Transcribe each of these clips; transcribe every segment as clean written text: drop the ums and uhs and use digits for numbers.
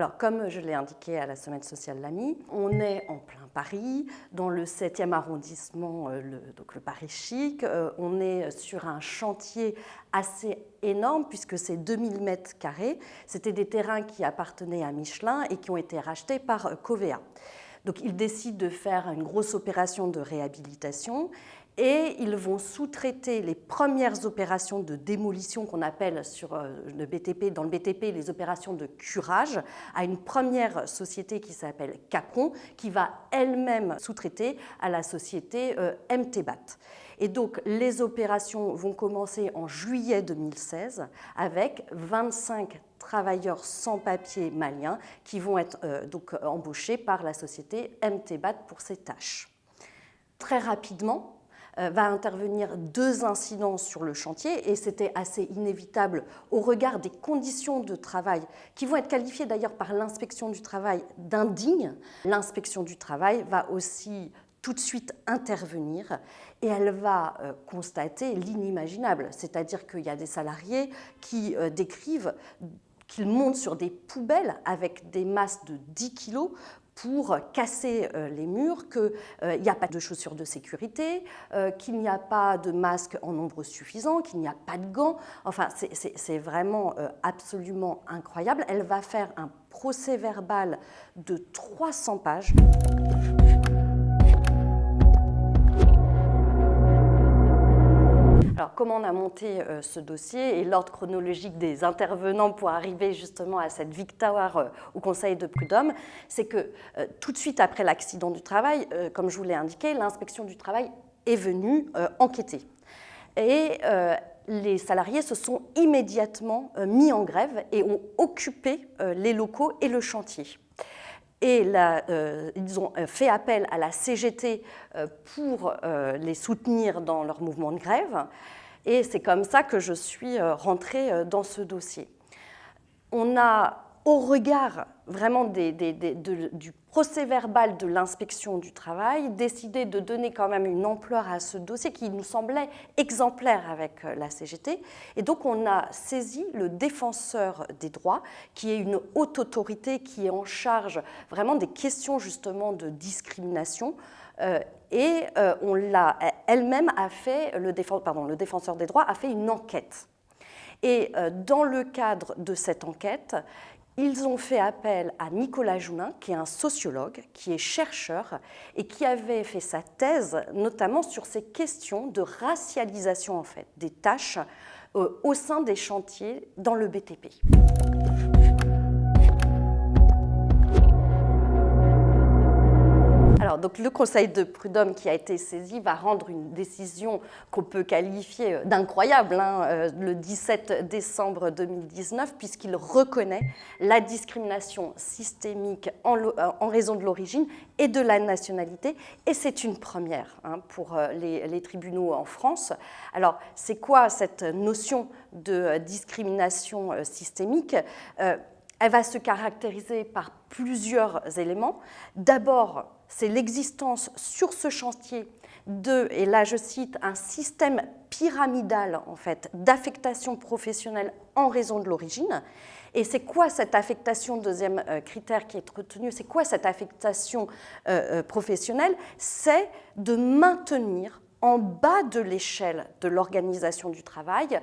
Alors, comme je l'ai indiqué à la Semaine sociale Lamy, on est en plein Paris, dans le 7e arrondissement, donc le Paris chic. On est sur un chantier assez énorme puisque c'est 2000 mètres carrés. C'était des terrains qui appartenaient à Michelin et qui ont été rachetés par Covea. Donc, ils décident de faire une grosse opération de réhabilitation et ils vont sous-traiter les premières opérations de démolition qu'on appelle sur le BTP, dans le BTP les opérations de curage à une première société qui s'appelle Capron, qui va elle-même sous-traiter à la société MTBAT. Et donc les opérations vont commencer en juillet 2016 avec 25 travailleurs sans papier maliens qui vont être donc embauchés par la société MTBAT pour ces tâches. Très rapidement, va intervenir 2 incidents sur le chantier et c'était assez inévitable au regard des conditions de travail qui vont être qualifiées d'ailleurs par l'inspection du travail d'indignes. L'inspection du travail va aussi tout de suite intervenir et elle va constater l'inimaginable, c'est-à-dire qu'il y a des salariés qui décrivent qu'ils montent sur des poubelles avec des masses de 10 kilos pour casser les murs, qu'il n'y a pas de chaussures de sécurité, qu'il n'y a pas de masques en nombre suffisant, qu'il n'y a pas de gants. Enfin, c'est vraiment absolument incroyable. Elle va faire un procès-verbal de 300 pages. Alors, comment on a monté ce dossier et l'ordre chronologique des intervenants pour arriver justement à cette victoire au Conseil de prud'homme, c'est que tout de suite après l'accident du travail, comme je vous l'ai indiqué, l'inspection du travail est venue enquêter. Et les salariés se sont immédiatement mis en grève et ont occupé les locaux et le chantier. Et là, ils ont fait appel à la CGT pour les soutenir dans leur mouvement de grève. Et c'est comme ça que je suis rentrée dans ce dossier. On a, au regard vraiment du procès-verbal de l'inspection du travail, décidé de donner quand même une ampleur à ce dossier qui nous semblait exemplaire avec la CGT. Et donc on a saisi le défenseur des droits, qui est une haute autorité qui est en charge vraiment des questions justement de discrimination. Et elle-même a fait, le défenseur des droits a fait une enquête. Et dans le cadre de cette enquête, ils ont fait appel à Nicolas Jounin, qui est un sociologue, qui est chercheur et qui avait fait sa thèse notamment sur ces questions de racialisation en fait, des tâches au sein des chantiers dans le BTP. Alors, donc, le Conseil de prud'homme qui a été saisi va rendre une décision qu'on peut qualifier d'incroyable le 17 décembre 2019, puisqu'il reconnaît la discrimination systémique en raison de l'origine et de la nationalité. Et c'est une première pour les tribunaux en France. Alors, c'est quoi cette notion de discrimination systémique ? Elle va se caractériser par plusieurs éléments. D'abord, c'est l'existence sur ce chantier et là je cite, un système pyramidal en fait, d'affectation professionnelle en raison de l'origine. Et c'est quoi cette affectation, deuxième critère qui est retenu, c'est quoi cette affectation professionnelle ? C'est de maintenir en bas de l'échelle de l'organisation du travail,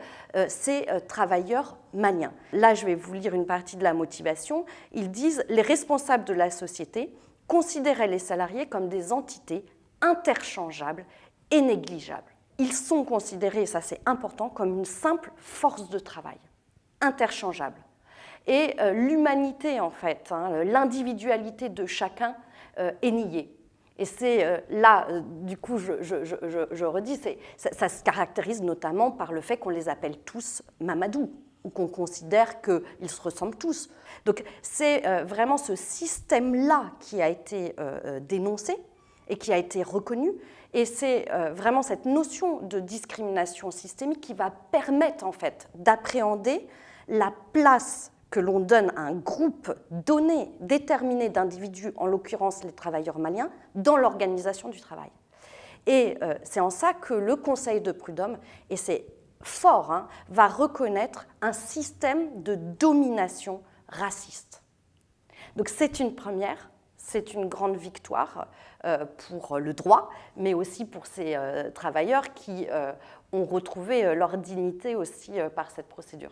ces travailleurs maliens. Là, je vais vous lire une partie de la motivation. Ils disent « Les responsables de la société considéraient les salariés comme des entités interchangeables et négligeables. Ils sont considérés, ça c'est important, comme une simple force de travail, interchangeable. Et l'humanité, en fait, l'individualité de chacun est niée. Et c'est là, du coup, je redis, ça se caractérise notamment par le fait qu'on les appelle tous Mamadou, ou qu'on considère qu'ils se ressemblent tous. Donc c'est vraiment ce système-là qui a été dénoncé et qui a été reconnu, et c'est vraiment cette notion de discrimination systémique qui va permettre en fait d'appréhender la place que l'on donne à un groupe donné, déterminé d'individus, en l'occurrence les travailleurs maliens, dans l'organisation du travail. Et c'est en ça que le Conseil de prud'homme, et c'est fort, va reconnaître un système de domination raciste. Donc c'est une première, c'est une grande victoire pour le droit, mais aussi pour ces travailleurs qui ont retrouvé leur dignité aussi par cette procédure.